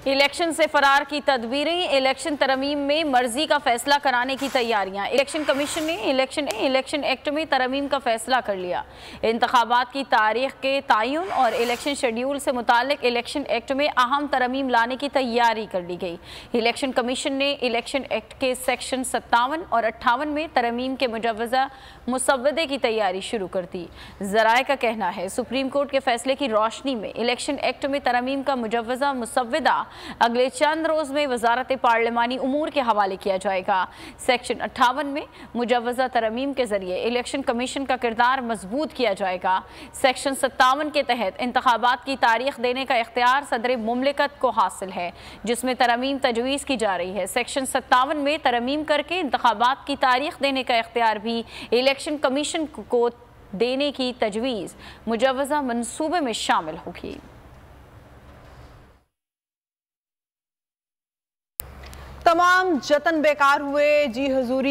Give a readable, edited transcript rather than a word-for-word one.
Election से फरार की तदबीरें, इलेक्शन तरमीम में मर्जी का फैसला कराने की तैयारियां। इलेक्शन कमीशन ने इलेक्शन एक्ट में तरमीम का फैसला कर लिया। इंतखाबात की तारीख के तयन और इलेक्शन शेड्यूल से मुतालिक इलेक्शन एक्ट में अहम तरमीम लाने की तैयारी कर ली गई। इलेक्शन कमीशन ने इलेक्शन एक्ट के सेक्शन 57 और 58 में तरमीम के मुजव्वज़ा मुसव्वदे की तैयारी शुरू कर दी। ज़राए का कहना है सुप्रीम कोर्ट के फैसले की रोशनी में इलेक्शन एक्ट में तरमीम का मुजव्वज़ा मुसव्वदा अगले चंद रोज में वजारत पार्लिमानी उमूर के हवाले किया जाएगा। सेक्शन 58 में मुजव्वज़ा तरमीम के जरिए इलेक्शन कमीशन का किरदार मजबूत किया जाएगा। सेक्शन 57 के तहत इंतखाबात की तारीख देने का इख्तियार सदर मुमलिकत को हासिल है, जिसमें तरमीम तजवीज़ की जा रही है। सेक्शन 57 में तरमीम करके इंतखाबात की तारीख देने का इख्तियार भी इलेक्शन कमीशन को देने की तजवीज़ मुजव्वज़ा मंसूबे में शामिल होगी। तमाम जतन बेकार हुए, जी हुजूरी